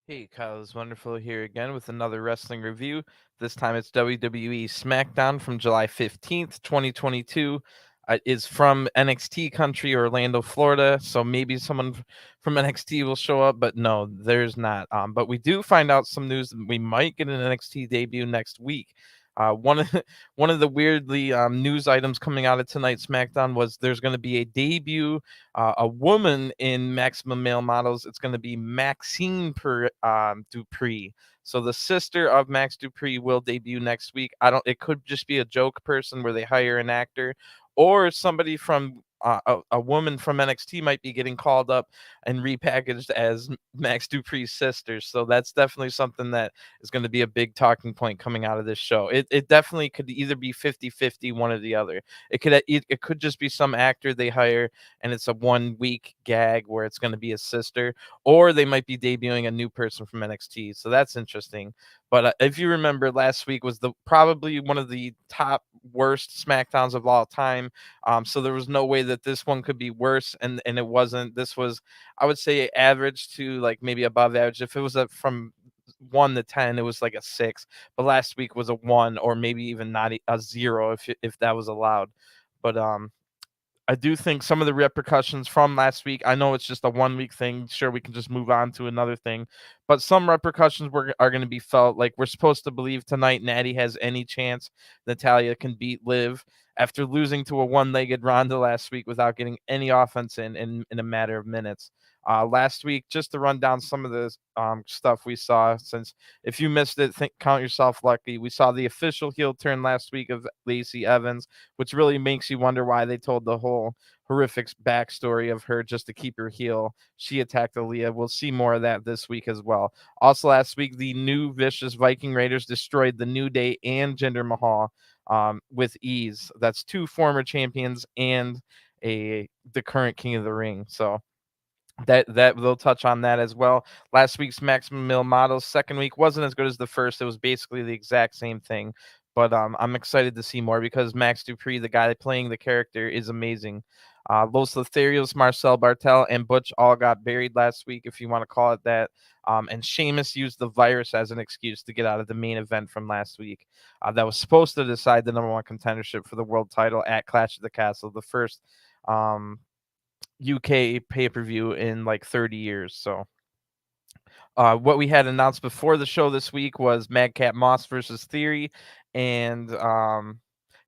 Hey, Kyle, it's wonderful here again with another wrestling review. This time it's WWE Smackdown from July 15th, 2022. Is from NXT country, Orlando, Florida. So maybe someone from NXT will show up, but no, there's not. But we do find out some news that we might get an NXT debut next week. One of one of the weirdly news items coming out of tonight's SmackDown was there's going to be a debut, a woman in Maximum Male Models. It's going to be Maxine Dupree. So the sister of Max Dupree will debut next week. I don't. It could just be a joke person where they hire an actor, or somebody from a woman from NXT might be getting called up and repackaged as Max Dupree's sister. So that's definitely something that is going to be a big talking point coming out of this show. It definitely could either be 50-50, one or the other. It could just be some actor they hire and it's a 1 week gag where it's going to be a sister, or they might be debuting a new person from NXT. So that's interesting. But if you remember, last week was the probably one of the top worst SmackDowns of all time. So there was no way that this one could be worse, and it wasn't. This was, I would say, average to like maybe above average. If it was from 1 to 10, it was like a 6. But last week was a 1, or maybe even not a 0 if that was allowed. But I do think some of the repercussions from last week, I know it's just a 1 week thing. Sure, we can just move on to another thing. But some repercussions are going to be felt. Like, we're supposed to believe tonight Natty has any chance Natalya can beat Liv after losing to a one-legged Ronda last week without getting any offense in a matter of minutes. Last week, just to run down some of the stuff we saw, since if you missed it, count yourself lucky. We saw the official heel turn last week of Lacey Evans, which really makes you wonder why they told the whole horrific backstory of her just to keep her heel. She attacked Aliyah. We'll see more of that this week as well. Also, last week, the new vicious Viking Raiders destroyed the New Day and Jinder Mahal with ease. That's 2 former champions and the current King of the Ring. So that they'll touch on that as well. Last week's Maximum Male Models second week wasn't as good as the first. It was basically the exact same thing. But I'm excited to see more because Max Dupree, the guy playing the character, is amazing. Los Lotharios, Marcel Bartel, and Butch all got buried last week, if you want to call it that. And Sheamus used the virus as an excuse to get out of the main event from last week. That was supposed to decide the number 1 contendership for the world title at Clash of the Castle, the first UK pay-per-view in like 30 years. So what we had announced before the show this week was Madcap Moss versus Theory, and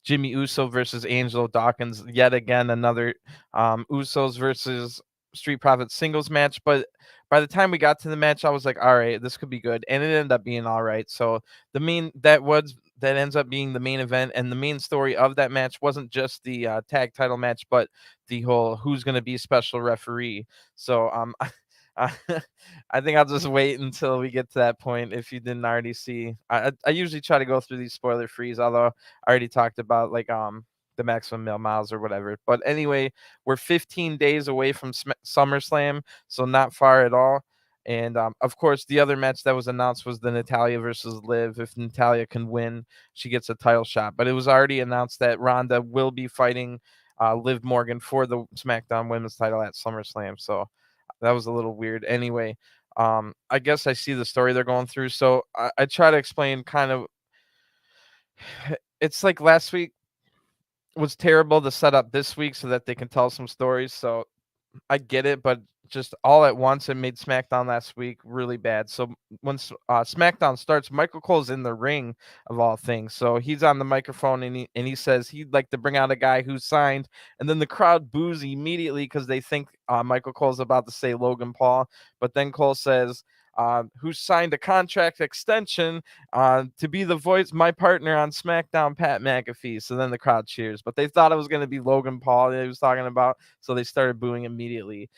Jimmy Uso versus Angelo Dawkins. Yet again, another Usos versus Street Profits singles match. But by the time we got to the match, I was like, all right, this could be good, and it ended up being all right. So that ends up being the main event, and the main story of that match wasn't just the tag title match, but the whole who's going to be special referee. So I I think I'll just wait until we get to that point. If you didn't already see, I usually try to go through these spoiler frees, although I already talked about like the Maximum Male Miles or whatever. But anyway, we're 15 days away from SummerSlam, so not far at all. And of course, the other match that was announced was the Natalya versus Liv. If Natalya can win, she gets a title shot. But it was already announced that Ronda will be fighting Liv Morgan for the SmackDown Women's title at SummerSlam. So that was a little weird. Anyway, I guess I see the story they're going through. So I try to explain kind of. It's like last week was terrible to set up this week so that they can tell some stories. So I get it, but just all at once, it made SmackDown last week really bad. So when SmackDown starts, Michael Cole's in the ring of all things. So he's on the microphone and he says he'd like to bring out a guy who signed, and then the crowd boos immediately because they think Michael Cole's about to say Logan Paul. But then Cole says, who signed a contract extension to be the voice, my partner on SmackDown, Pat McAfee. So then the crowd cheers, but they thought it was going to be Logan Paul that he was talking about, so they started booing immediately.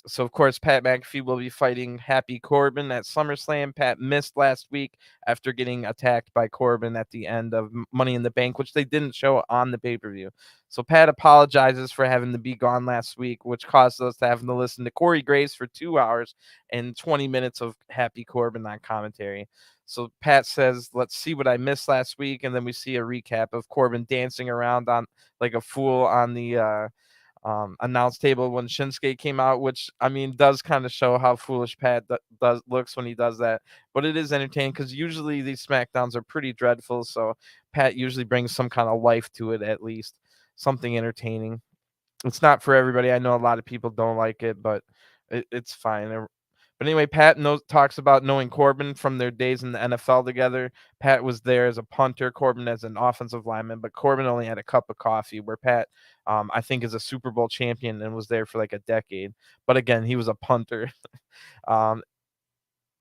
So of course, Pat McAfee will be fighting Happy Corbin at SummerSlam. Pat missed last week after getting attacked by Corbin at the end of Money in the Bank, which they didn't show on the pay-per-view. So Pat apologizes for having to be gone last week, which caused us to having to listen to Corey Graves for 2 hours and 20 minutes of Happy Corbin on commentary. So Pat says, let's see what I missed last week. And then we see a recap of Corbin dancing around on like a fool on the announce table when Shinsuke came out, which I mean does kind of show how foolish Pat does looks when he does that. But it is entertaining because usually these SmackDowns are pretty dreadful, so Pat usually brings some kind of life to it, at least something entertaining. It's not for everybody. I know a lot of people don't like it, but it's fine. But anyway, Pat talks about knowing Corbin from their days in the NFL together. Pat was there as a punter, Corbin as an offensive lineman, but Corbin only had a cup of coffee, where Pat, I think, is a Super Bowl champion and was there for like a decade. But again, he was a punter. um,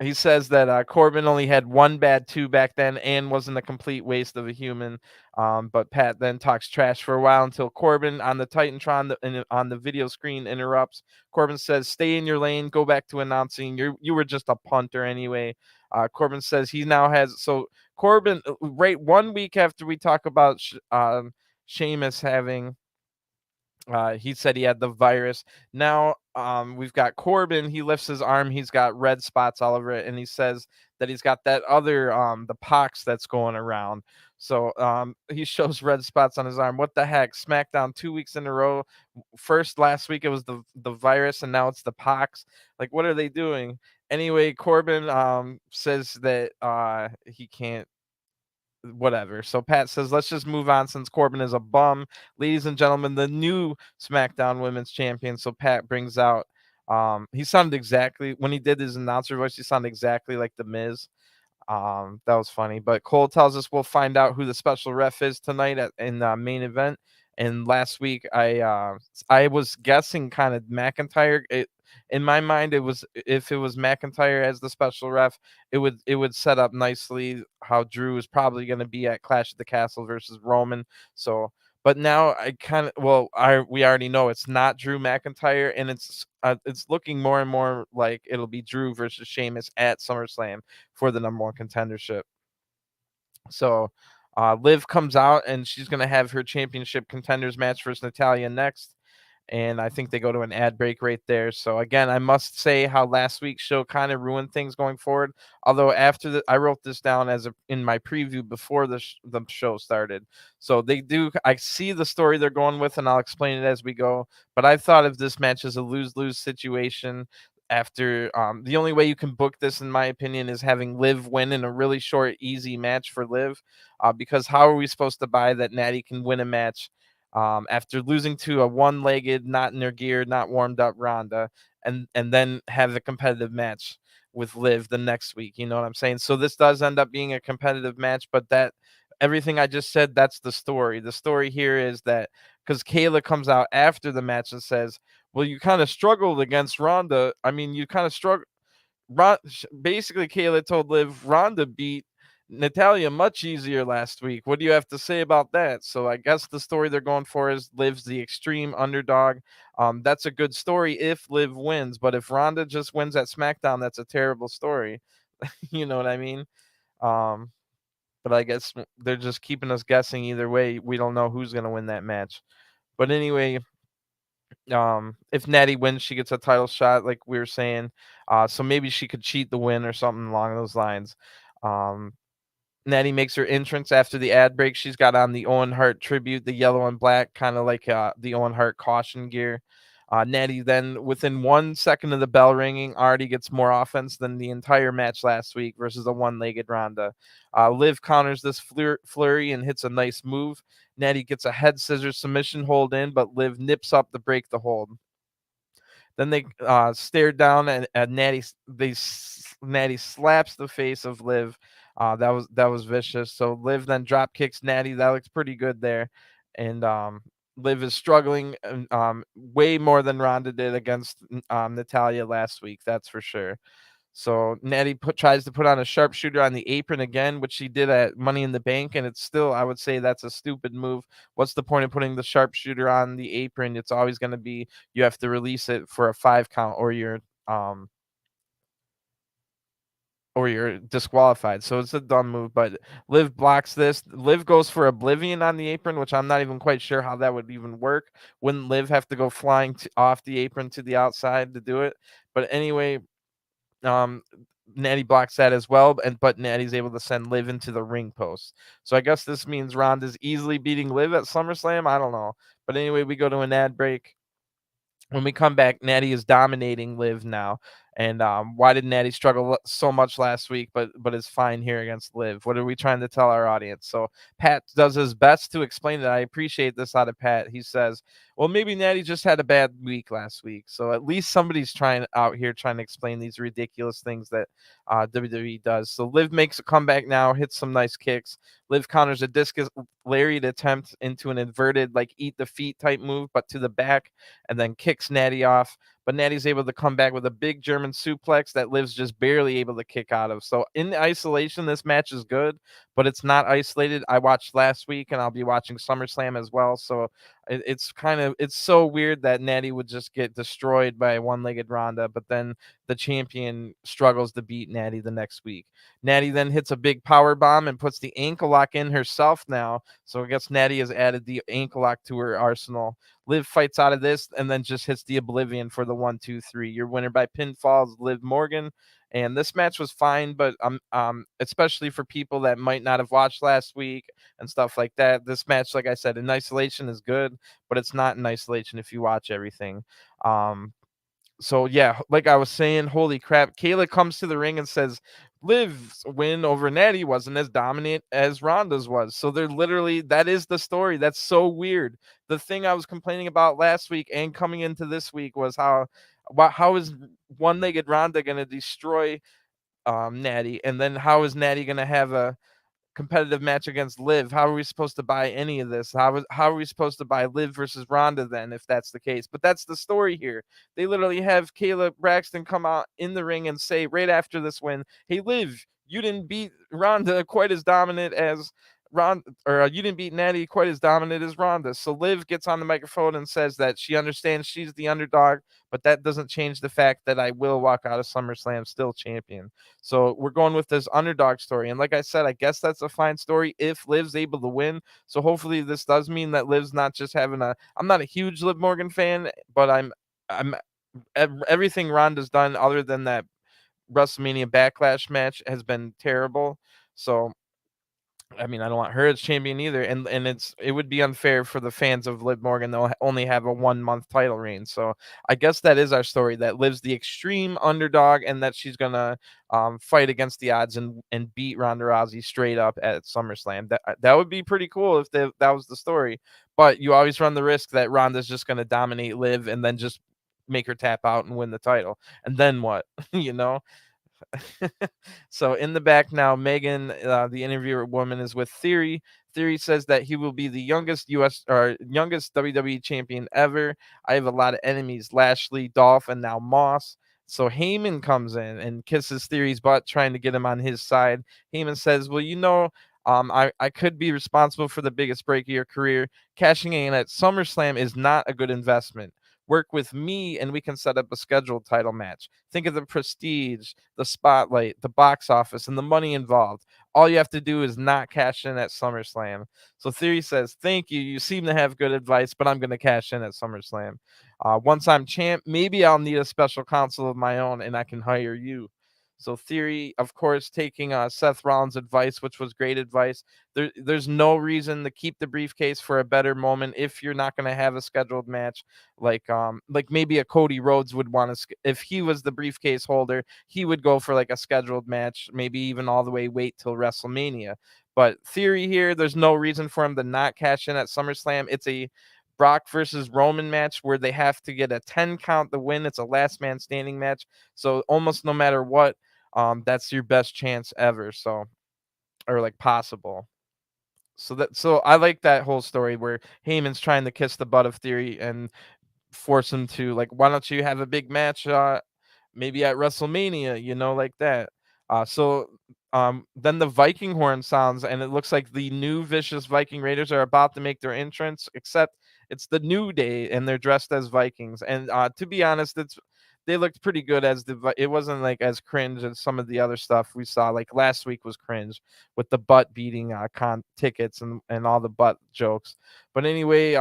he says that Corbin only had one bad two back then and wasn't a complete waste of a human. But Pat then talks trash for a while until Corbin on the Titantron on the video screen interrupts. Corbin says, "Stay in your lane. Go back to announcing. You were just a punter anyway." Corbin says he now has Corbin right 1 week after we talk about Sheamus having. He said he had the virus. Now we've got Corbin. He lifts his arm. He's got red spots all over it, and he says that he's got that other the pox that's going around. So he shows red spots on his arm. What the heck? SmackDown 2 weeks in a row. First last week it was the virus, and now it's the pox. Like, what are they doing? Anyway, Corbin says that he can't whatever. So Pat says, let's just move on since Corbin is a bum. Ladies and gentlemen, the new SmackDown Women's Champion. So Pat brings out, he sounded exactly, when he did his announcer voice, he sounded exactly like The Miz. That was funny. But Cole tells us we'll find out who the special ref is tonight in the main event. And last week I was guessing kind of McIntyre. In my mind, it was if it was McIntyre as the special ref, it would set up nicely how Drew is probably going to be at Clash of the Castle versus Roman. So, but now I kind of we already know it's not Drew McIntyre, and it's looking more and more like it'll be Drew versus Sheamus at SummerSlam for the number one contendership. So Liv comes out and she's going to have her championship contenders match versus Natalya next. And I think they go to an ad break right there. So again, I must say how last week's show kind of ruined things going forward. Although after I wrote this down in my preview before the show started. So I see the story they're going with, and I'll explain it as we go. But I thought of this match as a lose-lose situation. After the only way you can book this, in my opinion, is having Liv win in a really short, easy match for Liv. Because how are we supposed to buy that Natty can win a match? After losing to a one-legged, not in their gear, not warmed up Ronda, and then have a competitive match with Liv the next week. You know what I'm saying? So this does end up being a competitive match, but that everything I just said, that's the story. The story here is that because Kayla comes out after the match and says, "Well, you kind of struggled against Ronda. I mean, you kind of struggled." Basically, Kayla told Liv Ronda beat Natalya much easier last week. What do you have to say about that? So I guess the story they're going for is Liv's the extreme underdog. That's a good story if Liv wins, but if Ronda just wins at SmackDown, that's a terrible story. You know what I mean? Um, but I guess they're just keeping us guessing either way. We don't know who's gonna win that match. But anyway, if Natty wins, she gets a title shot, like we were saying. So maybe she could cheat the win or something along those lines. Um, Natty makes her entrance after the ad break. She's got on the Owen Hart tribute, the yellow and black, kind of like the Owen Hart caution gear. Natty then, within 1 second of the bell ringing, already gets more offense than the entire match last week versus a one-legged Ronda. Liv counters this flurry and hits a nice move. Natty gets a head scissors submission hold in, but Liv nips up to break the hold. Then they stare down at Natty. Natty slaps the face of Liv. That was vicious. So Liv then drop kicks Natty. That looks pretty good there. And Liv is struggling way more than Ronda did against Natalya last week. That's for sure. So Natty tries to put on a sharpshooter on the apron again, which she did at Money in the Bank, and it's still, I would say, that's a stupid move. What's the point of putting the sharpshooter on the apron? It's always going to be you have to release it for a 5 count, or you're disqualified. So it's a dumb move, but Liv blocks this. Liv goes for Oblivion on the apron, which I'm not even quite sure how that would even work. Wouldn't Liv have to go flying off the apron to the outside to do it? But anyway, um, Natty blocks that as well, but Natty's able to send Liv into the ring post. So I guess this means Ronda's easily beating Liv at SummerSlam. I don't know, but anyway, we go to an ad break. When we come back, Natty is dominating Liv now. And why did Natty struggle so much last week, but is fine here against Liv? What are we trying to tell our audience? So Pat does his best to explain it. I appreciate this out of Pat. He says, well, maybe Natty just had a bad week last week. So at least somebody's trying out here trying to explain these ridiculous things that WWE does. So Liv makes a comeback now, hits some nice kicks. Liv counters a discus lariat attempt into an inverted, like, eat the feet type move, but to the back, and then kicks Natty off. But Natty's able to come back with a big German suplex that Liv's just barely able to kick out of. So in isolation, this match is good, but it's not isolated. I watched last week, and I'll be watching SummerSlam as well. So it's so weird that Natty would just get destroyed by a one-legged Ronda, but then the champion struggles to beat Natty the next week. Natty then hits a big power bomb and puts the ankle lock in herself now. So I guess Natty has added the ankle lock to her arsenal. Liv fights out of this and then just hits the oblivion for the 1-2-3. Your winner by pinfall is Liv Morgan. And this match was fine, but especially for people that might not have watched last week and stuff like that, this match, like I said, in isolation is good, but it's not in isolation if you watch everything. So yeah, like I was saying, holy crap, Kayla comes to the ring and says Liv's win over Natty wasn't as dominant as Ronda's was. So they're literally, that is the story. That's so weird. The thing I was complaining about last week and coming into this week was how is one-legged Ronda going to destroy Natty, and then how is Natty going to have a competitive match against Liv? How are we supposed to buy any of this? How are we supposed to buy Liv versus Ronda then, if that's the case? But that's the story here. They literally have Kayla Braxton come out in the ring and say right after this win, "Hey Liv, you didn't beat Ronda quite as dominant as you didn't beat Natty quite as dominant as Ronda." So Liv gets on the microphone and says that she understands she's the underdog, but that doesn't change the fact that I will walk out of SummerSlam still champion. So we're going with this underdog story. And like I said, I guess that's a fine story if Liv's able to win. So hopefully this does mean that Liv's not just having I'm not a huge Liv Morgan fan, but I'm everything Ronda's done other than that WrestleMania Backlash match has been terrible. So I mean, I don't want her as champion either, and it would be unfair for the fans of Liv Morgan. They'll only have a 1-month title reign. So I guess that is our story, that Liv's the extreme underdog, and that she's gonna fight against the odds and beat Ronda Rousey straight up at SummerSlam. That would be pretty cool if that was the story. But you always run the risk that Ronda's just gonna dominate Liv and then just make her tap out and win the title, and then what? you know. So in the back now, Megan, the interviewer woman, is with Theory. Theory says that he will be the youngest youngest WWE champion ever. I have a lot of enemies: Lashley, Dolph, and now Moss. So Heyman comes in and kisses Theory's butt, trying to get him on his side. Heyman says, "Well, I could be responsible for the biggest break of your career. Cashing in at SummerSlam is not a good investment. Work with me and we can set up a scheduled title match. Think of the prestige, the spotlight, the box office, and the money involved. All you have to do is not cash in at SummerSlam." So Theory says, "Thank you. You seem to have good advice, but I'm going to cash in at SummerSlam. Once I'm champ, maybe I'll need a special counsel of my own and I can hire you." So Theory, of course, taking Seth Rollins' advice, which was great advice. There's no reason to keep the briefcase for a better moment if you're not going to have a scheduled match. Like maybe a Cody Rhodes would want to, if he was the briefcase holder, he would go for like a scheduled match, maybe even all the way wait till WrestleMania. But Theory here, there's no reason for him to not cash in at SummerSlam. It's a Brock versus Roman match where they have to get a 10 count to win. It's a last man standing match. So almost no matter what, that's your best chance ever. So, or like possible. So I like that whole story where Heyman's trying to kiss the butt of Theory and force him to, like, why don't you have a big match maybe at WrestleMania, like that. Then the Viking horn sounds and it looks like the new vicious Viking Raiders are about to make their entrance, except it's the New Day and they're dressed as Vikings. And to be honest, they looked pretty good it wasn't like as cringe as some of the other stuff we saw. Like last week was cringe with the butt beating tickets and all the butt jokes. But anyway,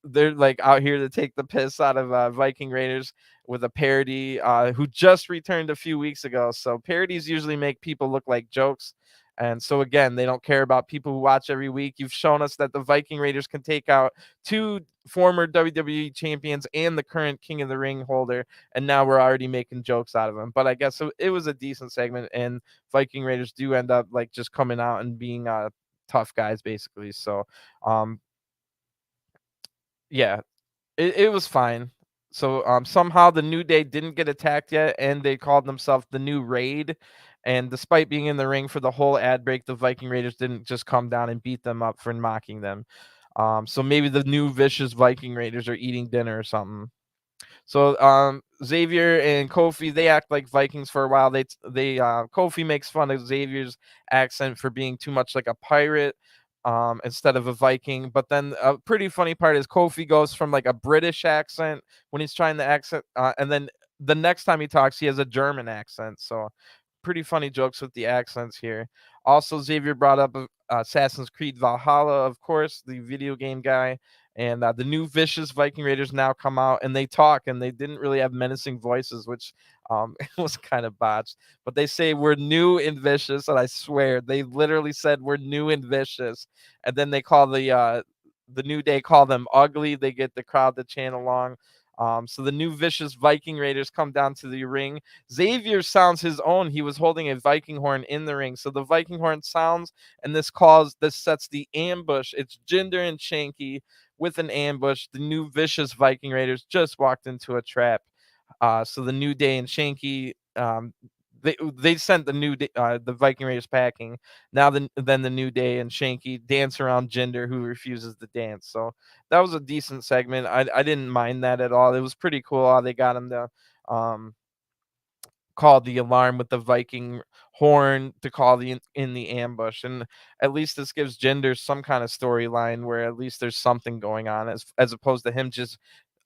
they're like out here to take the piss out of Viking Raiders with a parody who just returned a few weeks ago. So parodies usually make people look like jokes. And so again, they don't care about people who watch every week. You've shown us that the Viking Raiders can take out 2 former WWE champions and the current King of the Ring holder, and now we're already making jokes out of them. But I guess it was a decent segment, and Viking Raiders do end up like just coming out and being tough guys basically. So yeah, it was fine. So somehow the New Day didn't get attacked yet, and they called themselves the New Raid. And despite being in the ring for the whole ad break, the Viking Raiders didn't just come down and beat them up for mocking them. So maybe the new vicious Viking Raiders are eating dinner or something. So Xavier and Kofi, they act like Vikings for a while. Kofi makes fun of Xavier's accent for being too much like a pirate instead of a Viking. But then a pretty funny part is Kofi goes from like a British accent when he's trying to accent, and then the next time he talks, he has a German accent. So pretty funny jokes with the accents here. Also, Xavier brought up Assassin's Creed Valhalla, of course, the video game guy. And the new vicious Viking Raiders now come out and they talk, and they didn't really have menacing voices, which it was kind of botched. But they say we're new and vicious, and I swear they literally said we're new and vicious. And then they call the New Day call them ugly. They get the crowd to chant along. So the new vicious Viking Raiders come down to the ring. Xavier sounds his own. He was holding a Viking horn in the ring. So the Viking horn sounds, and this sets the ambush. It's Jinder and Shanky with an ambush. The new vicious Viking Raiders just walked into a trap. So the New Day and Shanky, they sent the Viking Raiders packing. Now then the New Day and Shanky dance around Jinder, who refuses to dance. So that was a decent segment. I didn't mind that at all. It was pretty cool how they got him to call the alarm with the Viking horn to call in the ambush. And at least this gives Jinder some kind of storyline where at least there's something going on, as opposed to him just,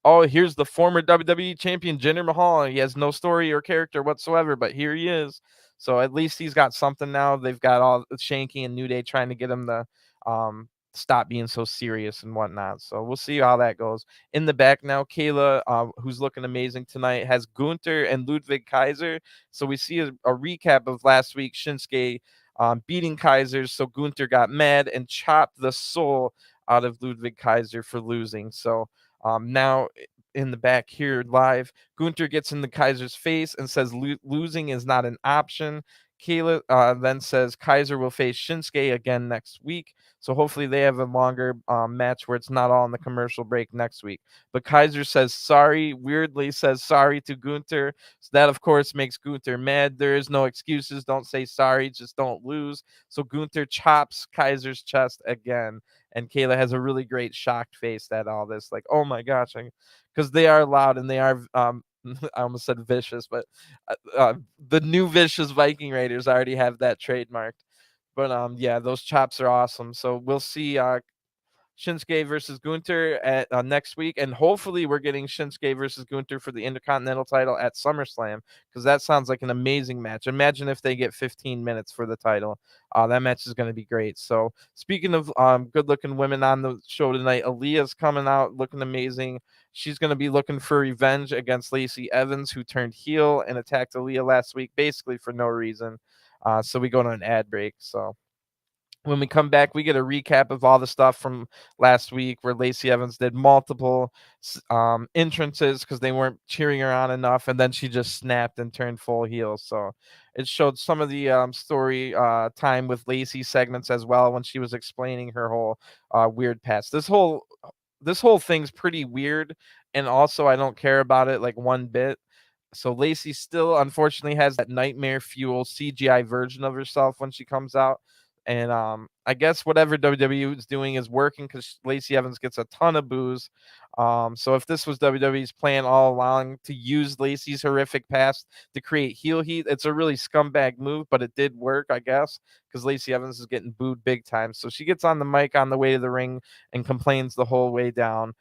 oh, here's the former WWE champion Jinder Mahal. He has no story or character whatsoever, but here he is. So at least he's got something now. They've got all Shanky and New Day trying to get him to stop being so serious and whatnot. So we'll see how that goes. In the back now, Kayla, who's looking amazing tonight, has Gunther and Ludwig Kaiser. So we see a recap of last week, Shinsuke beating Kaiser. So Gunther got mad and chopped the soul out of Ludwig Kaiser for losing. So now in the back here live, Gunther gets in the Kaiser's face and says losing is not an option. Kayla then says Kaiser will face Shinsuke again next week. So hopefully they have a longer match where it's not all in the commercial break next week. But Kaiser says sorry, weirdly says sorry to Gunther. So that, of course, makes Gunther mad. There is no excuses. Don't say sorry. Just don't lose. So Gunther chops Kaiser's chest again. And Kayla has a really great shocked face at all this. Like, oh my gosh. Because they are loud and they are I almost said vicious, but the new vicious Viking Raiders already have that trademarked. But yeah, those chops are awesome. So we'll see Shinsuke versus Gunther at next week, and hopefully we're getting Shinsuke versus Gunther for the Intercontinental title at SummerSlam, because that sounds like an amazing match. Imagine if they get 15 minutes for the title. That match is going to be great. So speaking of good-looking women on the show tonight, Aliyah's coming out looking amazing. She's going to be looking for revenge against Lacey Evans, who turned heel and attacked Aliyah last week, basically for no reason. So we go to an ad break. So when we come back, we get a recap of all the stuff from last week where Lacey Evans did multiple entrances because they weren't cheering her on enough, and then she just snapped and turned full heel. So it showed some of the story time with Lacey segments as well when she was explaining her whole weird past. This whole thing's pretty weird, and also I don't care about it like one bit. So Lacey still unfortunately has that nightmare fuel CGI version of herself when she comes out. And I guess whatever WWE is doing is working because Lacey Evans gets a ton of boos. So if this was WWE's plan all along to use Lacey's horrific past to create heel heat, it's a really scumbag move, but it did work, I guess, because Lacey Evans is getting booed big time. So she gets on the mic on the way to the ring and complains the whole way down.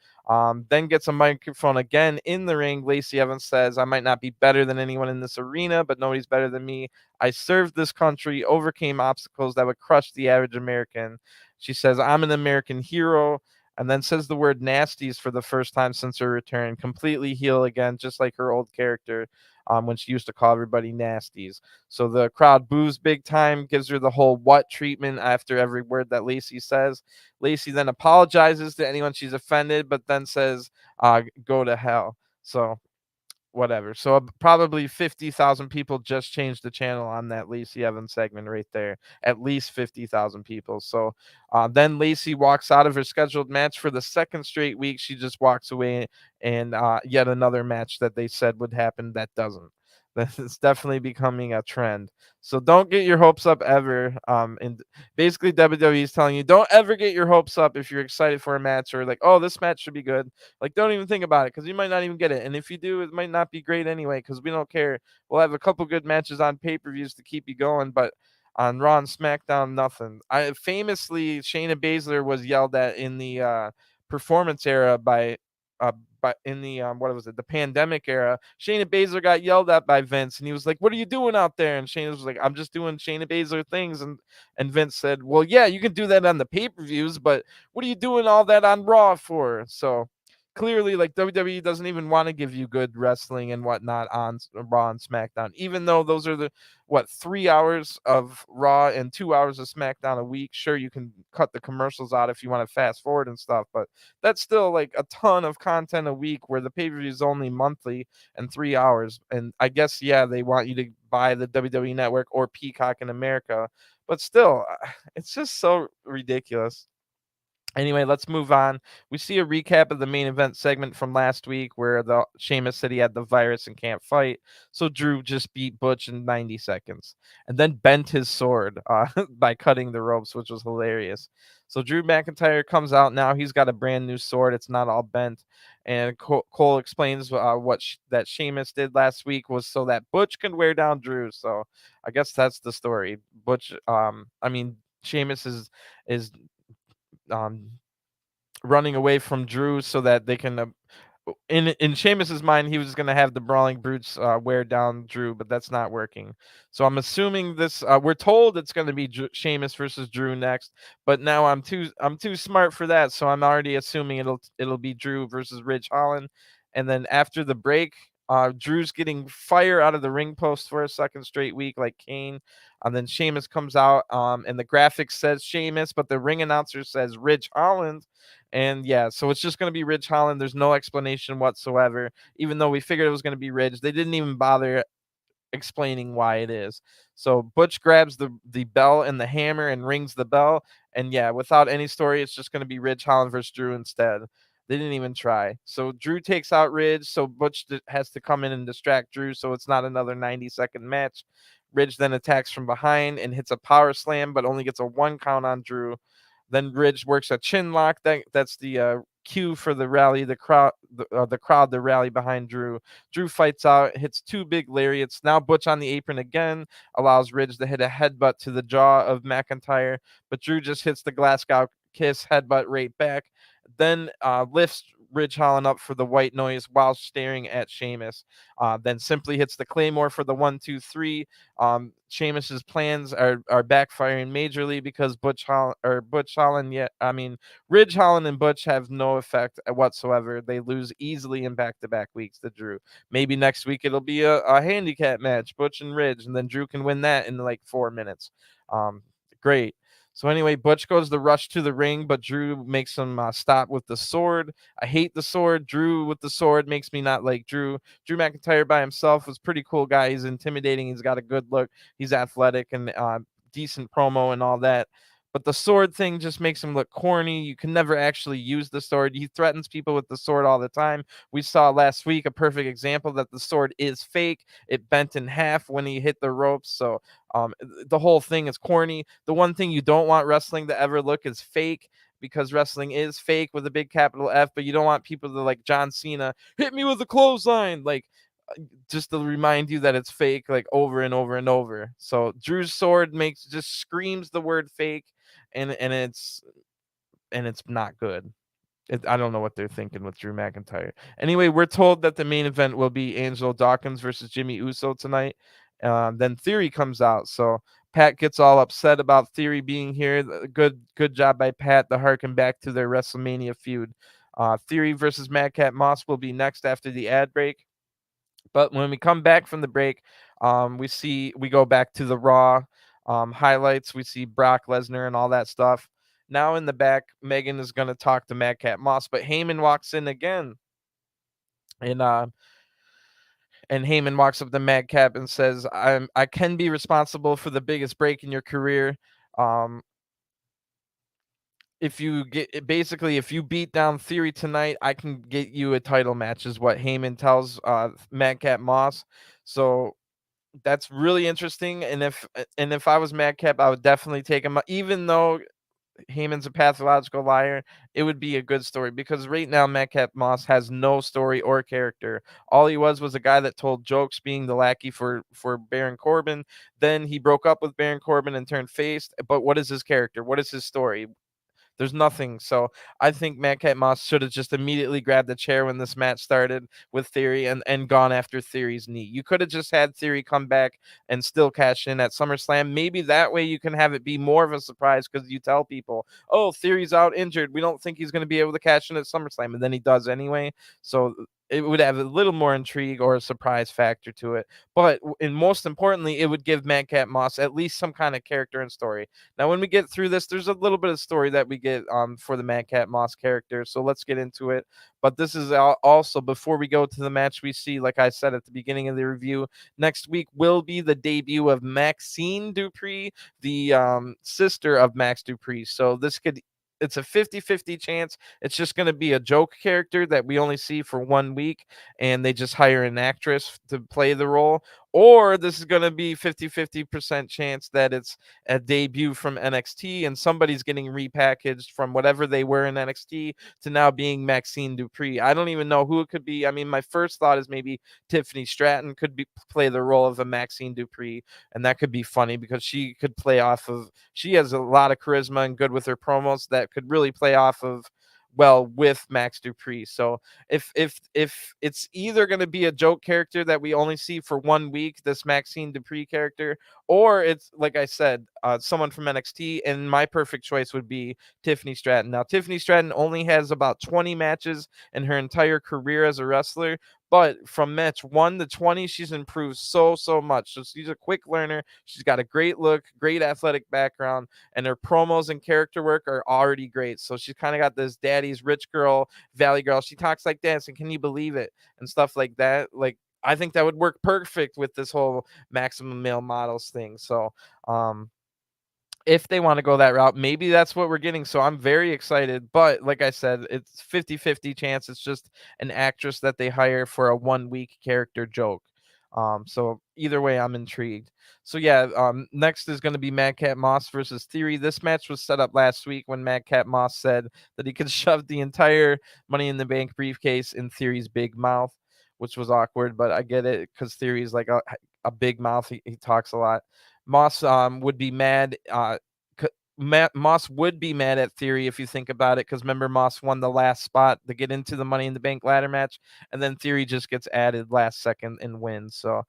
Then gets a microphone again in the ring. Lacey Evans says, I might not be better than anyone in this arena, but nobody's better than me. I served this country, overcame obstacles that would crush the average American. She says, I'm an American hero, and then says the word nasties for the first time since her return. Completely heel again, just like her old character. when she used to call everybody nasties. So the crowd boos big time, gives her the whole what treatment after every word that Lacey says. Lacey then apologizes to anyone she's offended, but then says, go to hell. So whatever. So probably 50,000 people just changed the channel on that Lacey Evans segment right there. At least 50,000 people. So then Lacey walks out of her scheduled match for the second straight week. She just walks away, and yet another match that they said would happen that doesn't. That's definitely becoming a trend. So don't get your hopes up ever. And basically WWE is telling you, don't ever get your hopes up if you're excited for a match or like, oh, this match should be good. Like, don't even think about it, because you might not even get it. And if you do, it might not be great anyway, because we don't care. We'll have a couple good matches on pay-per-views to keep you going, but on Raw and SmackDown, nothing. Famously, Shayna Baszler was yelled at in the performance era by in the what was it, the pandemic era. Shayna Baszler got yelled at by Vince, and he was like, "What are you doing out there?" And Shayna was like, "I'm just doing Shayna Baszler things." And Vince said, "Well, yeah, you can do that on the pay-per-views, but what are you doing all that on Raw for?" So clearly, like, WWE doesn't even want to give you good wrestling and whatnot on Raw and SmackDown, even though those are the 3 hours of Raw and 2 hours of SmackDown a week. Sure, you can cut the commercials out if you want to fast forward and stuff, but that's still like a ton of content a week, where the pay-per-view is only monthly and 3 hours. And I guess, yeah, they want you to buy the WWE Network or Peacock in America, but still, it's just so ridiculous. Anyway, let's move on. We see a recap of the main event segment from last week, where the Sheamus said he had the virus and can't fight. So Drew just beat Butch in 90 seconds and then bent his sword by cutting the ropes, which was hilarious. So Drew McIntyre comes out now. He's got a brand new sword. It's not all bent. And Cole explains that Sheamus did last week was so that Butch can wear down Drew. So I guess that's the story. Sheamus is um running away from Drew so that they can in Sheamus's mind, he was going to have the Brawling Brutes wear down Drew, but that's not working. So I'm assuming this. We're told it's going to be Sheamus versus Drew next, but now I'm too smart for that, so I'm already assuming it'll be Drew versus Ridge Holland, and then after the break, Drew's getting fire out of the ring post for a second straight week, like Kane. And then Sheamus comes out, and the graphics says Sheamus, but the ring announcer says Ridge Holland. And yeah, so it's just going to be Ridge Holland. There's no explanation whatsoever, even though we figured it was going to be Ridge. They didn't even bother explaining why it is. So Butch grabs the bell and the hammer and rings the bell. And yeah, without any story, it's just going to be Ridge Holland versus Drew instead. They didn't even try. So Drew takes out Ridge, so Butch has to come in and distract Drew, so it's not another 90-second match. Ridge then attacks from behind and hits a power slam, but only gets a 1 count on Drew. Then Ridge works a chin lock. That's the cue for the rally, the crowd to rally behind Drew. Drew fights out, hits 2 big lariats. Now Butch on the apron again, allows Ridge to hit a headbutt to the jaw of McIntyre, but Drew just hits the Glasgow kiss headbutt right back. Then lifts Ridge Holland up for the white noise while staring at Sheamus. Then simply hits the Claymore for the 1-2-3. Sheamus's plans are backfiring majorly because Ridge Holland and Butch have no effect whatsoever. They lose easily in back-to-back weeks to Drew. Maybe next week it'll be a handicap match, Butch and Ridge, and then Drew can win that in like 4 minutes. Great. So anyway, Butch goes to rush to the ring, but Drew makes him stop with the sword. I hate the sword. Drew with the sword makes me not like Drew. Drew McIntyre by himself was pretty cool guy. He's intimidating. He's got a good look. He's athletic and decent promo and all that. But the sword thing just makes him look corny. You can never actually use the sword. He threatens people with the sword all the time. We saw last week a perfect example that the sword is fake. It bent in half when he hit the ropes. So the whole thing is corny. The one thing you don't want wrestling to ever look is fake, because wrestling is fake with a big capital F, but you don't want people to, like John Cena, hit me with a clothesline, like just to remind you that it's fake, like over and over and over. So Drew's sword just screams the word fake, and it's not good. I don't know what they're thinking with Drew McIntyre. Anyway, we're told that the main event will be Angelo Dawkins versus Jimmy Uso tonight. Then Theory comes out. So Pat gets all upset about Theory being here. Good job by Pat to harken back to their WrestleMania feud. Theory versus Madcap Moss will be next after the ad break. But when we come back from the break, we go back to the Raw highlights. We see Brock Lesnar and all that stuff. Now in the back, Megan is going to talk to Madcap Moss, but Heyman walks in again, and Heyman walks up to Madcap and says, I can be responsible for the biggest break in your career. Um, if you beat down Theory tonight, I can get you a title match, is what Heyman tells Madcap Moss. So that's really interesting. And if I was Madcap, I would definitely take him. Even though Heyman's a pathological liar, it would be a good story, because right now Madcap Moss has no story or character. All he was a guy that told jokes, being the lackey for Baron Corbin. Then he broke up with Baron Corbin and turned face. But what is his character? What is his story? There's nothing. So I think Madcap Moss should have just immediately grabbed the chair when this match started with Theory, and gone after Theory's knee. You could have just had Theory come back and still cash in at SummerSlam. Maybe that way you can have it be more of a surprise, because you tell people, oh, Theory's out injured, we don't think he's going to be able to cash in at SummerSlam, and then he does anyway. So it would have a little more intrigue or a surprise factor to it. But and most importantly, it would give Madcap Moss at least some kind of character and story. Now, when we get through this, there's a little bit of story that we get for the Madcap Moss character. So let's get into it. But this is also, before we go to the match, we see, like I said at the beginning of the review, next week will be the debut of Maxine Dupree, the sister of Max Dupree. So it's a 50-50 chance it's just going to be a joke character that we only see for 1 week, and they just hire an actress to play the role. Or this is going to be 50-50% chance that it's a debut from NXT, and somebody's getting repackaged from whatever they were in NXT to now being Maxine Dupree. I don't even know who it could be. I mean, my first thought is maybe Tiffany Stratton could play the role of a Maxine Dupree, and that could be funny, because she could play off of, she has a lot of charisma and good with her promos that could really play off of well with Max Dupree. So if it's either going to be a joke character that we only see for 1 week, this Maxine Dupree character, or it's, like I said, someone from NXT, and my perfect choice would be Tiffany Stratton. Now, Tiffany Stratton only has about 20 matches in her entire career as a wrestler, but from match 1 to 20, she's improved so much. So she's a quick learner. She's got a great look, great athletic background, and her promos and character work are already great. So she's kind of got this daddy's rich girl, valley girl. She talks like this, and can you believe it? And stuff like that. Like, I think that would work perfect with this whole maximum male models thing. So, if they want to go that route, maybe that's what we're getting. So I'm very excited. But like I said, it's 50-50 chance it's just an actress that they hire for a 1 week character joke. So either way, I'm intrigued. So yeah, next is going to be Madcap Moss versus Theory. This match was set up last week when Madcap Moss said that he could shove the entire Money in the Bank briefcase in Theory's big mouth, which was awkward, but I get it, because Theory's like a big mouth. He talks a lot. Moss would be mad. Moss would be mad at Theory, if you think about it, because remember, Moss won the last spot to get into the Money in the Bank ladder match, and then Theory just gets added last second and wins. So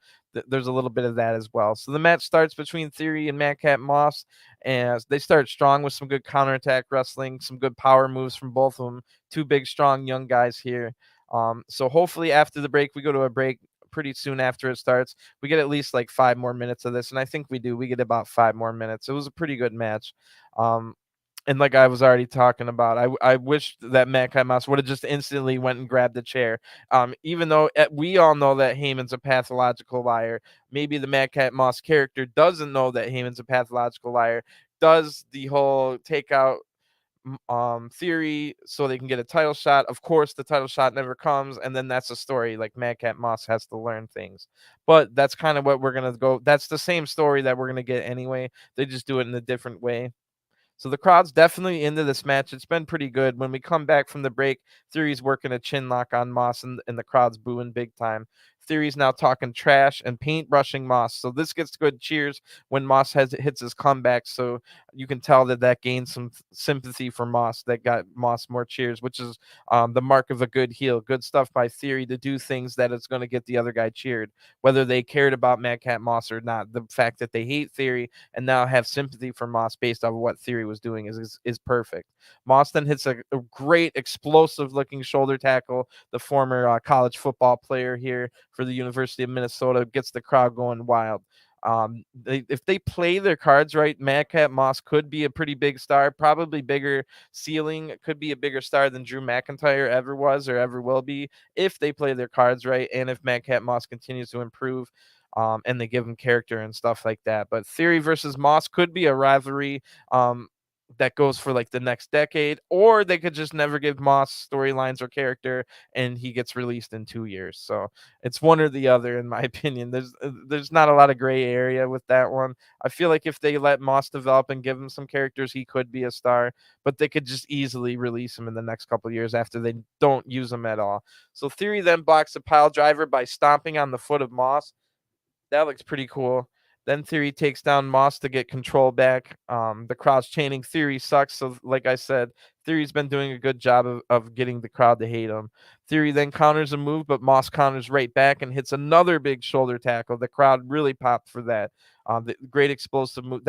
there's a little bit of that as well. So the match starts between Theory and Madcap Moss, and they start strong with some good counterattack wrestling, some good power moves from both of them. Two big, strong young guys here. So hopefully after the break, we go to a break pretty soon after it starts. We get at least like 5 more minutes of this, and I think we do. We get about 5 more minutes. It was a pretty good match. And like I was already talking about, I wish that Madcap Moss would have just instantly went and grabbed the chair. Even though we all know that Heyman's a pathological liar, maybe the Madcap Moss character doesn't know that Heyman's a pathological liar, does the whole takeout Theory so they can get a title shot. Of course, the title shot never comes, and then that's a story. Like, Madcap Moss has to learn things, but that's kind of what we're gonna go. That's the same story that we're gonna get anyway. They just do it in a different way. So the crowd's definitely into this match. It's been pretty good. When we come back from the break, Theory's working a chin lock on Moss, and the crowd's booing big time. Theory's now talking trash and paintbrushing Moss. So this gets good cheers when Moss hits his comeback. So you can tell that gained some sympathy for Moss. That got Moss more cheers, which is the mark of a good heel. Good stuff by Theory to do things that it's going to get the other guy cheered, whether they cared about Madcap Moss or not. The fact that they hate Theory and now have sympathy for Moss based on what Theory was doing is perfect. Moss then hits a great explosive looking shoulder tackle. The former college football player here for the University of Minnesota. Gets the crowd going wild. If they play their cards right, Madcap Moss could be a pretty big star, probably bigger ceiling, could be a bigger star than Drew McIntyre ever was or ever will be if they play their cards right, and if Madcap Moss continues to improve. And they give him character and stuff like that. But Theory versus Moss could be a rivalry that goes for like the next decade, or they could just never give Moss storylines or character and he gets released in 2 years. So it's one or the other, in my opinion. There's not a lot of gray area with that one. I feel like if they let Moss develop and give him some characters, he could be a star, but they could just easily release him in the next couple of years after they don't use him at all. So Theory then blocks a pile driver by stomping on the foot of Moss. That looks pretty cool. Then Theory takes down Moss to get control back. The crowd's chanting Theory sucks. So like I said, Theory's been doing a good job of getting the crowd to hate him. Theory then counters a move, but Moss counters right back and hits another big shoulder tackle. The crowd really popped for that. The great explosive move.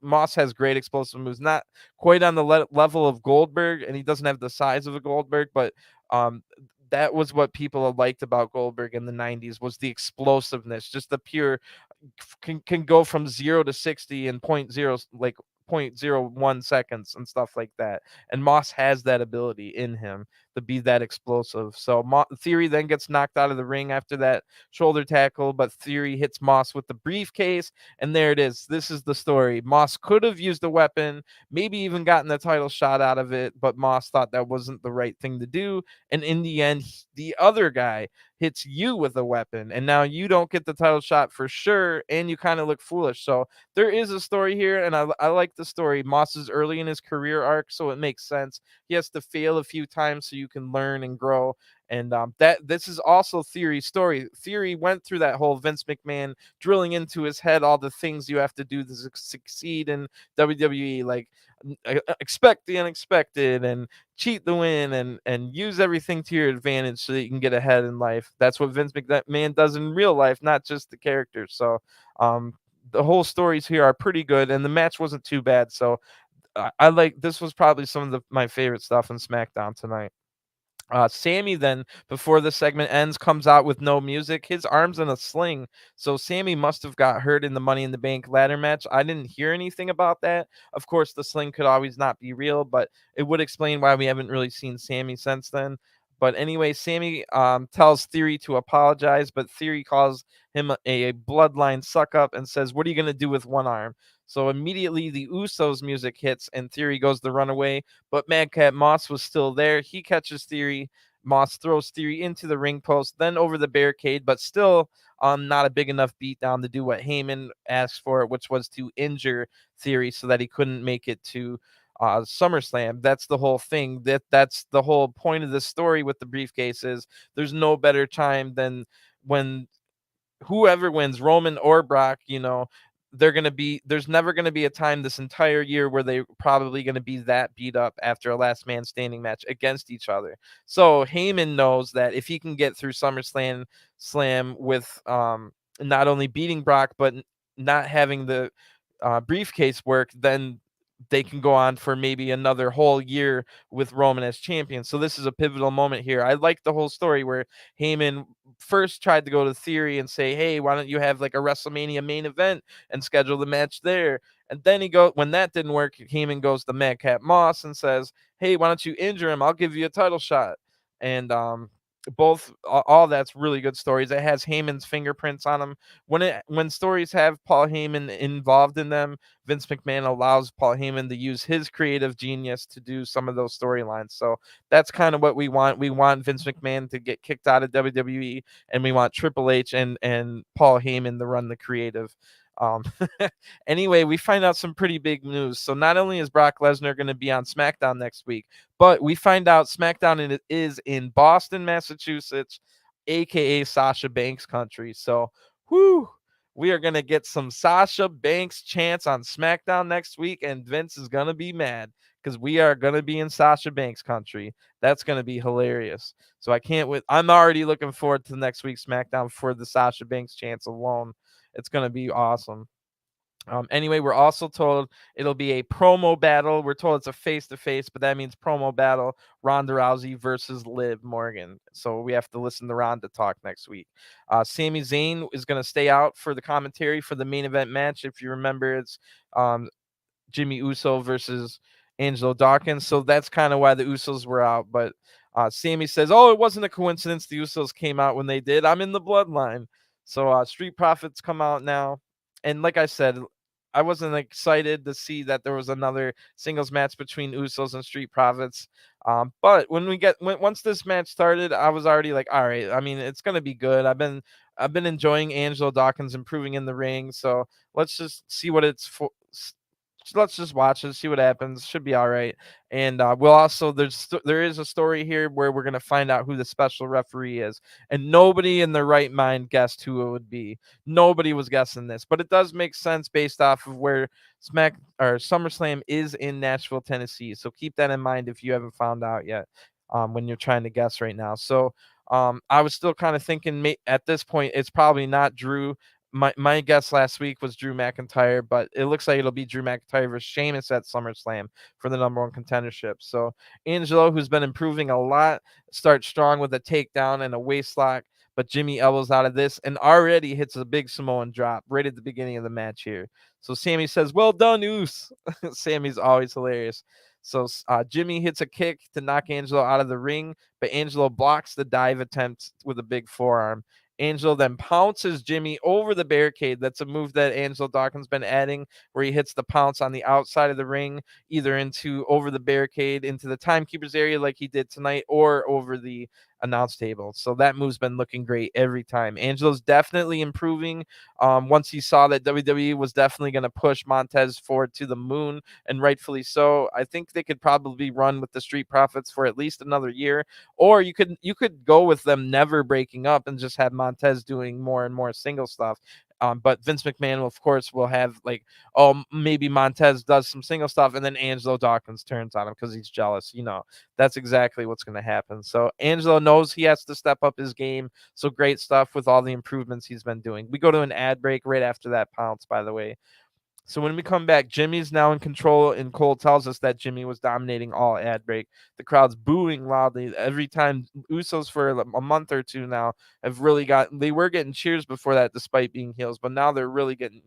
Moss has great explosive moves. Not quite on the level of Goldberg, and he doesn't have the size of a Goldberg, but that was what people liked about Goldberg in the 90s was the explosiveness, just the pure can go from 0 to 60 in point zero, like 0.01 seconds and stuff like that. And Moss has that ability in him to be that explosive. So Theory then gets knocked out of the ring after that shoulder tackle, but Theory hits Moss with the briefcase, and there it is. This is the story. Moss could have used a weapon, maybe even gotten the title shot out of it, but Moss thought that wasn't the right thing to do. And in the end, the other guy hits you with a weapon, and now you don't get the title shot for sure, and you kind of look foolish. So there is a story here, and I like the story. Moss is early in his career arc, so it makes sense. He has to fail a few times so you can learn and grow. And this is also Theory's story. Theory went through that whole Vince McMahon drilling into his head all the things you have to do to succeed in WWE, like expect the unexpected and cheat the win and use everything to your advantage so that you can get ahead in life. That's what Vince McMahon does in real life, not just the characters. So the whole stories here are pretty good, and the match wasn't too bad. So I like this was probably some of my favorite stuff in SmackDown tonight. Sami then, before the segment ends, comes out with no music. His arm's in a sling. So Sami must have got hurt in the Money in the Bank ladder match. I didn't hear anything about that. Of course, the sling could always not be real, but it would explain why we haven't really seen Sami since then. But anyway, Sami tells Theory to apologize, but Theory calls him a bloodline suck up and says, "What are you going to do with one arm?" So immediately the Usos music hits and Theory goes to run away, but Madcap Moss was still there. He catches Theory. Moss throws Theory into the ring post, then over the barricade, but still not a big enough beatdown to do what Heyman asked for, which was to injure Theory so that he couldn't make it to SummerSlam. That's the whole thing. That's the whole point of the story with the briefcases. There's no better time than when whoever wins, Roman or Brock, there's never going to be a time this entire year where they're probably going to be that beat up after a last man standing match against each other. So Heyman knows that if he can get through SummerSlam with not only beating Brock, but not having the briefcase work, then they can go on for maybe another whole year with Roman as champion. So this is a pivotal moment here. I like the whole story where Heyman first tried to go to Theory and say, "Hey, why don't you have like a WrestleMania main event and schedule the match there?" And then when that didn't work, Heyman goes to Madcap Moss and says, "Hey, why don't you injure him? I'll give you a title shot." And all that's really good stories. It has Heyman's fingerprints on them. When stories have Paul Heyman involved in them, Vince McMahon allows Paul Heyman to use his creative genius to do some of those storylines. So that's kind of what we want. We want Vince McMahon to get kicked out of WWE, and we want Triple H and Paul Heyman to run the creative. Um, anyway, we find out some pretty big news. So not only is Brock Lesnar going to be on SmackDown next week, but we find out SmackDown is in Boston, Massachusetts, aka Sasha Banks country. So, we are going to get some Sasha Banks chants on SmackDown next week, and Vince is going to be mad because we are going to be in Sasha Banks country. That's going to be hilarious. So I can't wait. I'm already looking forward to next week's SmackDown for the Sasha Banks chants alone. It's going to be awesome. Anyway, we're also told it'll be a promo battle. We're told it's a face-to-face, but that means promo battle. Ronda Rousey versus Liv Morgan. So we have to listen to Ronda talk next week. Sami Zayn is going to stay out for the commentary for the main event match. If you remember, it's Jimmy Uso versus Angelo Dawkins. So that's kind of why the Usos were out. But Sami says, oh, it wasn't a coincidence the Usos came out when they did. I'm in the bloodline. So Street Profits come out now. And like I said, I wasn't excited to see that there was another singles match between Usos and Street Profits. But once this match started, I was already like, all right, I mean, it's gonna be good. I've been enjoying Angelo Dawkins improving in the ring. So let's just see what it's for. Let's just watch it, see what happens. Should be all right. And we'll also there is a story here where we're gonna find out who the special referee is, and nobody in their right mind guessed who it would be. Nobody was guessing this, but it does make sense based off of where SummerSlam is in Nashville, Tennessee. So keep that in mind if you haven't found out yet, when you're trying to guess right now. So I was still kind of thinking at this point it's probably not Drew. My guess last week was Drew McIntyre, but it looks like it'll be Drew McIntyre versus Sheamus at SummerSlam for the #1 contendership. So Angelo, who's been improving a lot, starts strong with a takedown and a waistlock, but Jimmy elbows out of this and already hits a big Samoan drop right at the beginning of the match here. So Sami says, well done, Oos. Sami's always hilarious. So Jimmy hits a kick to knock Angelo out of the ring, but Angelo blocks the dive attempt with a big forearm. Angelo then pounces Jimmy over the barricade. That's a move that Angelo Dawkins been adding, where he hits the pounce on the outside of the ring, either over the barricade, into the timekeeper's area like he did tonight, or over the announce table. So that move's been looking great every time. Angelo's definitely improving. Once he saw that WWE was definitely going to push Montez forward to the moon, and rightfully so. I think they could probably run with the Street Profits for at least another year, or you could go with them never breaking up and just have Montez doing more and more single stuff. But Vince McMahon, of course, will have like, oh, maybe Montez does some single stuff, and then Angelo Dawkins turns on him because he's jealous. That's exactly what's going to happen. So Angelo knows he has to step up his game. So great stuff with all the improvements he's been doing. We go to an ad break right after that pounce, by the way. So when we come back, Jimmy's now in control, and Cole tells us that Jimmy was dominating all ad break. The crowd's booing loudly every time. Usos for a month or two now they were getting cheers before that despite being heels, but now they're really getting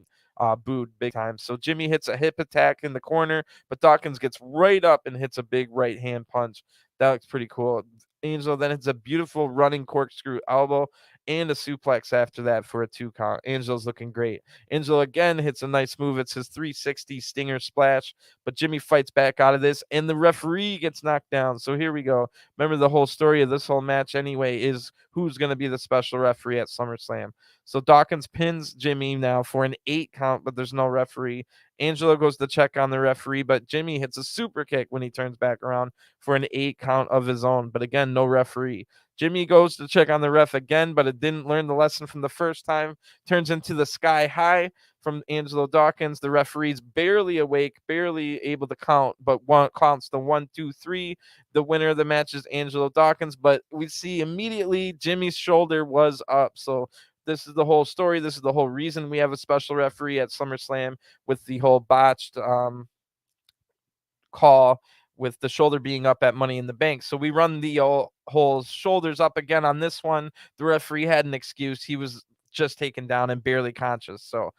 booed big time. So Jimmy hits a hip attack in the corner, but Dawkins gets right up and hits a big right hand punch. That looks pretty cool. Angelo then hits a beautiful running corkscrew elbow and a suplex after that for a 2 count. Angelo's looking great. Angelo again hits a nice move. It's his 360 stinger splash, but Jimmy fights back out of this, and the referee gets knocked down. So here we go. Remember, the whole story of this whole match anyway is who's going to be the special referee at SummerSlam. So Dawkins pins Jimmy now for an 8 count, but there's no referee. Angelo goes to check on the referee, but Jimmy hits a super kick when he turns back around for an 8 count of his own. But again, no referee. Jimmy goes to check on the ref again, but it didn't learn the lesson from the first time. Turns into the sky high from Angelo Dawkins. The referee's barely awake, barely able to count, but counts the 1, 2, 3. The winner of the match is Angelo Dawkins, but we see immediately Jimmy's shoulder was up. So this is the whole story. This is the whole reason we have a special referee at SummerSlam, with the whole botched call with the shoulder being up at Money in the Bank. So we run the whole shoulders up again on this one. The referee had an excuse. He was just taken down and barely conscious. So,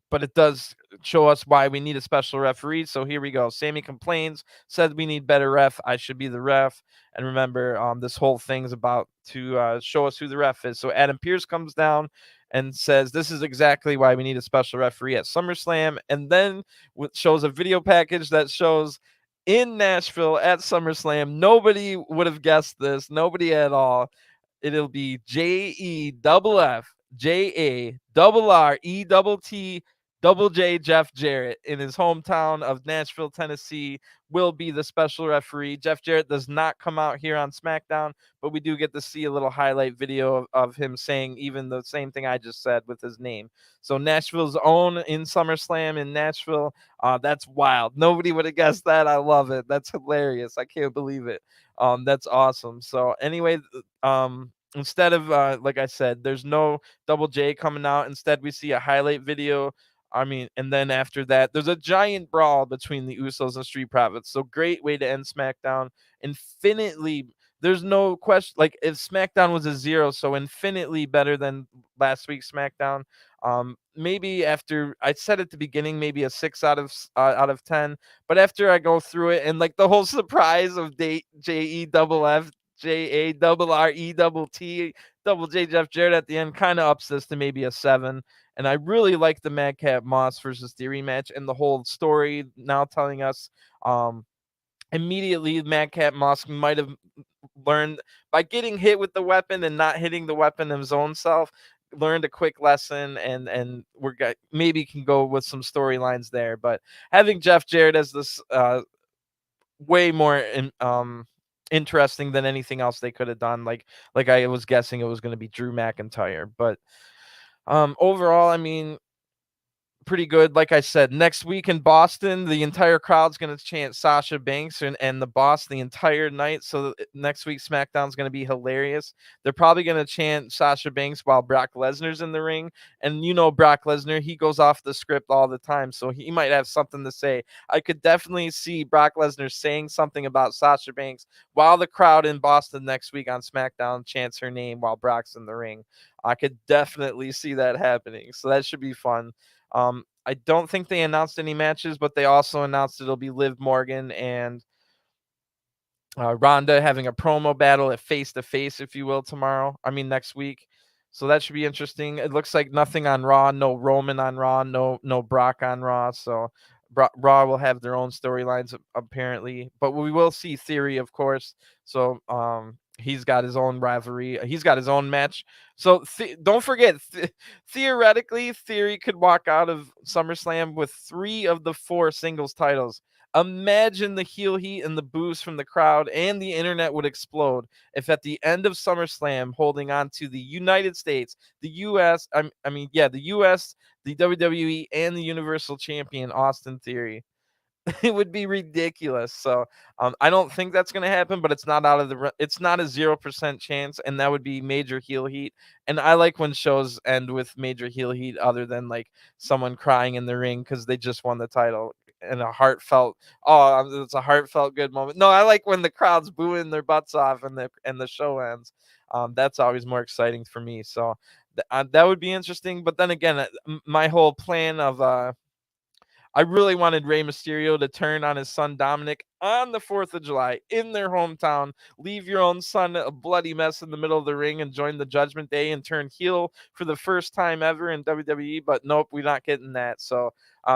but it does show us why we need a special referee. So here we go. Sami complains, said we need better ref. I should be the ref. And remember, this whole thing's about to show us who the ref is. So Adam Pearce comes down and says this is exactly why we need a special referee at SummerSlam, and then shows a video package that shows in Nashville at SummerSlam. Nobody would have guessed this. Nobody at all. It'll be JEFFRRETT Jeff Jarrett in his hometown of Nashville, Tennessee, will be the special referee. Jeff Jarrett does not come out here on SmackDown, but we do get to see a little highlight video of him saying even the same thing I just said with his name. So Nashville's own in SummerSlam in Nashville. That's wild. Nobody would have guessed that. I love it. That's hilarious. I can't believe it. That's awesome. So anyway, instead of like I said, there's no Double J coming out. Instead, we see a highlight video I mean, and then after that, there's a giant brawl between the Usos and Street Profits. So great way to end SmackDown. Infinitely, there's no question. Like if SmackDown was a 0, so infinitely better than last week's SmackDown. Maybe after I said at the beginning, maybe a 6 out of 10. But after I go through it and like the whole surprise of JEFFJARRETT double J Jeff Jarrett at the end kind of ups this to maybe a 7. And I really like the Madcap Moss versus Theory match and the whole story now telling us immediately Madcap Moss might have learned by getting hit with the weapon and not hitting the weapon of his own self, learned a quick lesson, and maybe can go with some storylines there. But having Jeff Jarrett as this way more interesting than anything else they could have done. Like I was guessing it was going to be Drew McIntyre, but overall, I mean, pretty good. Like I said, next week in Boston, the entire crowd's going to chant Sasha Banks and the boss the entire night. So next week SmackDown's going to be hilarious. They're probably going to chant Sasha Banks while Brock Lesnar's in the ring. And you know Brock Lesnar, he goes off the script all the time, so he might have something to say. I could definitely see Brock Lesnar saying something about Sasha Banks while the crowd in Boston next week on SmackDown chants her name while Brock's in the ring. I could definitely see that happening. So that should be fun. I don't think they announced any matches, but they also announced it'll be Liv Morgan and Ronda having a promo battle at face to face, if you will, next week. So that should be interesting. It looks like nothing on Raw, no Roman on Raw, no Brock on Raw. So Raw will have their own storylines apparently, but we will see Theory, of course. So he's got his own rivalry. He's got his own match. So don't forget, theoretically, Theory could walk out of SummerSlam with 3 of the 4 singles titles. Imagine the heel heat and the boos from the crowd and the internet would explode if at the end of SummerSlam, holding on to the United States, the U.S., the U.S., the WWE, and the Universal Champion, Austin Theory. It would be ridiculous. So I don't think that's going to happen, but it's not it's not a 0% chance, and that would be major heel heat. And I like when shows end with major heel heat, other than like someone crying in the ring because they just won the title and a heartfelt. Oh, it's a heartfelt good moment. No, I like when the crowd's booing their butts off and the show ends. That's always more exciting for me. So that would be interesting. But then again, my whole plan of I really wanted Rey Mysterio to turn on his son Dominic on the 4th of July in their hometown. Leave your own son a bloody mess in the middle of the ring and join the Judgment Day and turn heel for the first time ever in WWE. But nope, we're not getting that. So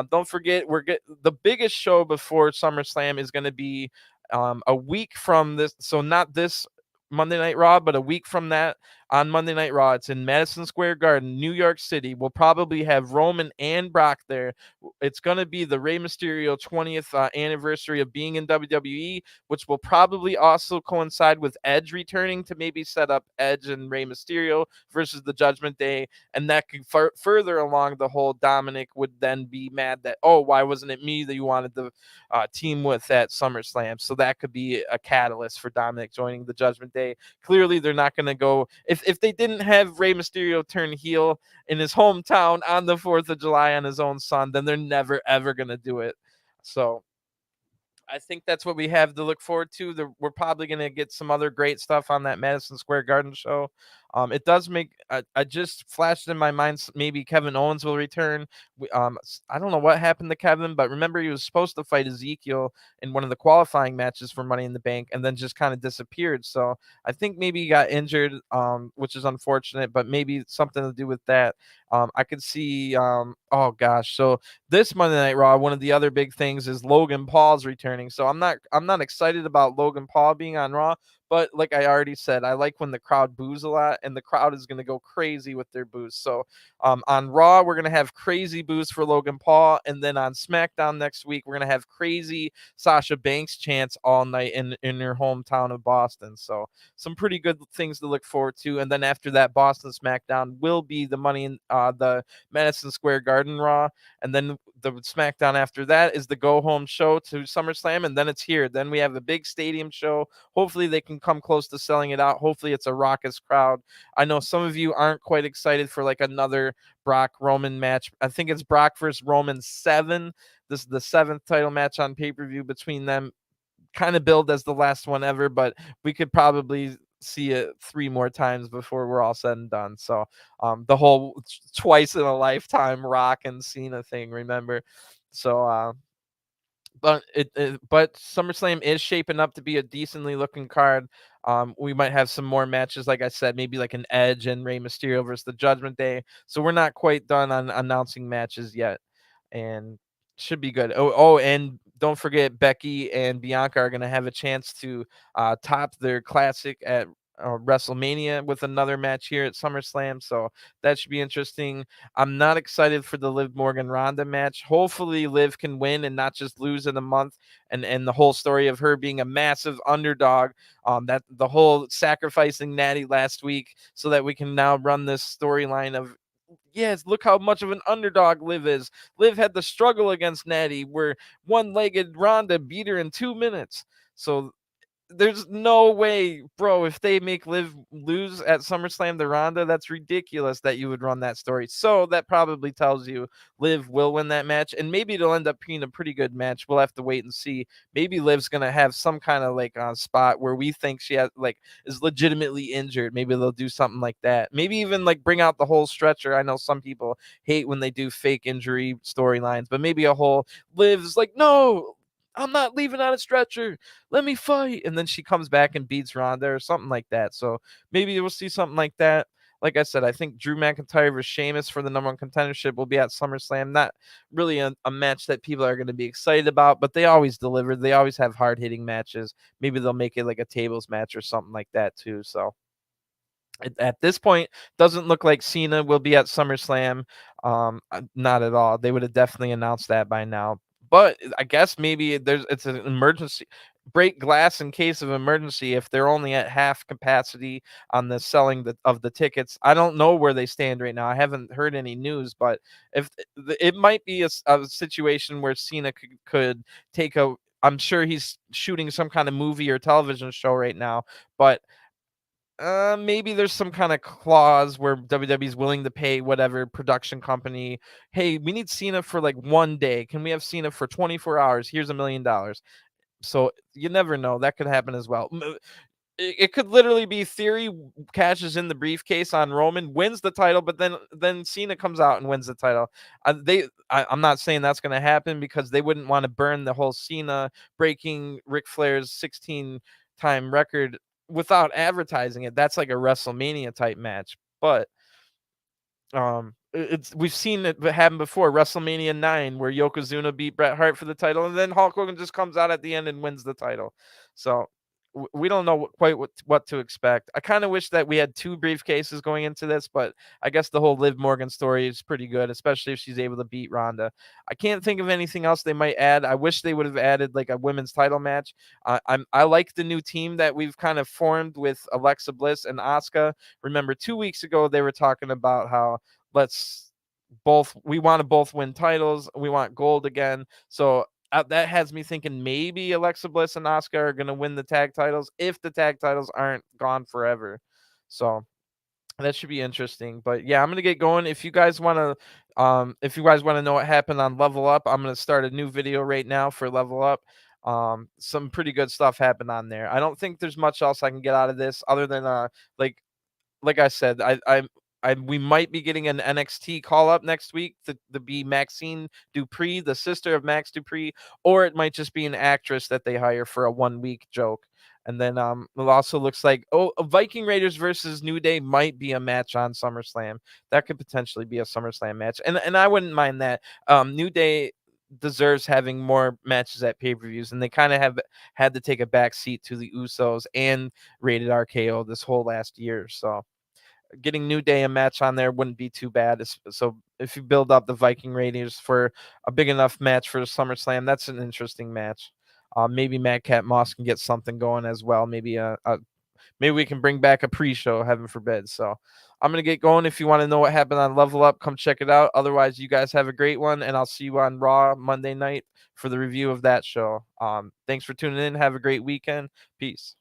don't forget, the biggest show before SummerSlam is going to be a week from this. So not this Monday Night Raw, but a week from that on Monday Night Raw. It's in Madison Square Garden, New York City. We'll probably have Roman and Brock there. It's going to be the Rey Mysterio 20th anniversary of being in WWE, which will probably also coincide with Edge returning to maybe set up Edge and Rey Mysterio versus the Judgment Day. And that could further along the whole Dominic would then be mad that, oh, why wasn't it me that you wanted the team with at SummerSlam? So that could be a catalyst for Dominic joining the Judgment Day. Clearly, they're not going to go if they didn't have Rey Mysterio turn heel in his hometown on the 4th of July on his own son, then they're never ever going to do it. So I think that's what we have to look forward to. We're probably going to get some other great stuff on that Madison Square Garden show. It does make I just flashed in my mind maybe Kevin Owens will return. I don't know what happened to Kevin, but remember he was supposed to fight Ezekiel in one of the qualifying matches for Money in the Bank and then just kind of disappeared. So I think maybe he got injured, which is unfortunate, but maybe something to do with that. I could see oh gosh. So this Monday Night Raw, one of the other big things is Logan Paul's returning. So I'm not excited about Logan Paul being on Raw, but like I already said, I like when the crowd boos a lot, and the crowd is going to go crazy with their boos. So on Raw, we're going to have crazy boos for Logan Paul, and then on SmackDown next week, we're going to have crazy Sasha Banks chants all night in your hometown of Boston. So some pretty good things to look forward to. And then after that, Boston SmackDown will be the Madison Square Garden Raw, and then the SmackDown after that is the go home show to SummerSlam, and then it's here. Then we have a big stadium show. Hopefully they can come close to selling it out. Hopefully it's a raucous crowd. I know some of you aren't quite excited for like another Brock Roman match. I think it's Brock versus Roman 7. This is the 7th title match on pay-per-view between them. Kind of billed as the last one ever, but we could probably see it 3 more times before we're all said and done. So the whole twice in a lifetime Rock and Cena thing, remember? So but SummerSlam is shaping up to be a decently looking card. We might have some more matches, like I said, maybe like an Edge and Rey Mysterio versus the Judgment Day. So we're not quite done on announcing matches yet, and should be good. And don't forget, Becky and Bianca are going to have a chance to top their classic at WrestleMania with another match here at SummerSlam. So that should be interesting. I'm not excited for the Liv Morgan Ronda match. Hopefully Liv can win and not just lose in a month. And the whole story of her being a massive underdog, that the whole sacrificing Natty last week so that we can now run this storyline of, yes, look how much of an underdog Liv is. Liv had the struggle against Natty where one-legged Ronda beat her in 2 minutes. So there's no way, bro, if they make Liv lose at SummerSlam to Ronda, that's ridiculous that you would run that story. So that probably tells you Liv will win that match, and maybe it'll end up being a pretty good match. We'll have to wait and see. Maybe Liv's gonna have some kind of like spot where we think she has like is legitimately injured. Maybe they'll do something like that. Maybe even like bring out the whole stretcher. I know some people hate when they do fake injury storylines, but maybe a whole Liv's like, no, I'm not leaving on a stretcher. Let me fight. And then she comes back and beats Ronda or something like that. So maybe we'll see something like that. Like I said, I think Drew McIntyre versus Sheamus for the #1 contendership will be at SummerSlam. Not really a match that people are going to be excited about, but they always deliver. They always have hard-hitting matches. Maybe they'll make it like a tables match or something like that too. So at this point, doesn't look like Cena will be at SummerSlam. Not at all. They would have definitely announced that by now. But I guess maybe it's an emergency. Break glass in case of emergency if they're only at half capacity on the selling of the tickets. I don't know where they stand right now. I haven't heard any news, but if it might be a situation where Cena could take a. I'm sure he's shooting some kind of movie or television show right now, but maybe there's some kind of clause where WWE is willing to pay whatever production company, hey, we need Cena for like 1 day. Can we have Cena for 24 hours? Here's $1 million. So you never know. That could happen as well. It could literally be Theory cashes in the briefcase on Roman, wins the title, but then Cena comes out and wins the title. I'm not saying that's going to happen because they wouldn't want to burn the whole Cena breaking Ric Flair's 16-time record without advertising it. That's like a WrestleMania type match. But we've seen it happen before. WrestleMania 9, where Yokozuna beat Bret Hart for the title, and then Hulk Hogan just comes out at the end and wins the title. So we don't know quite what to expect. I kind of wish that we had 2 briefcases going into this, but I guess the whole Liv Morgan story is pretty good, especially if she's able to beat Ronda. I can't think of anything else they might add. I wish they would have added like a women's title match. I like the new team that we've kind of formed with Alexa Bliss and Asuka. Remember 2 weeks ago they were talking about how we want to both win titles. We want gold again. So that has me thinking maybe Alexa Bliss and Asuka are going to win the tag titles if the tag titles aren't gone forever. So that should be interesting. But yeah, I'm going to get going. If you guys want to know what happened on Level Up, I'm going to start a new video right now for Level Up. Some pretty good stuff happened on there. I don't think there's much else I can get out of this other than like I said, we might be getting an NXT call up next week to be Maxine Dupree, the sister of Max Dupree, or it might just be an actress that they hire for a 1-week joke. And then it also looks like Viking Raiders versus New Day might be a match on SummerSlam. That could potentially be a SummerSlam match, and I wouldn't mind that. New Day deserves having more matches at pay-per-views, and they kind of have had to take a back seat to the Usos and Rated RKO this whole last year. So getting New Day a match on there wouldn't be too bad. So if you build up the Viking Raiders for a big enough match for SummerSlam, that's an interesting match. Maybe Madcap Moss can get something going as well. Maybe maybe we can bring back a pre-show, heaven forbid. So I'm going to get going. If you want to know what happened on Level Up, come check it out. Otherwise, you guys have a great one, and I'll see you on Raw Monday night for the review of that show. Thanks for tuning in. Have a great weekend. Peace.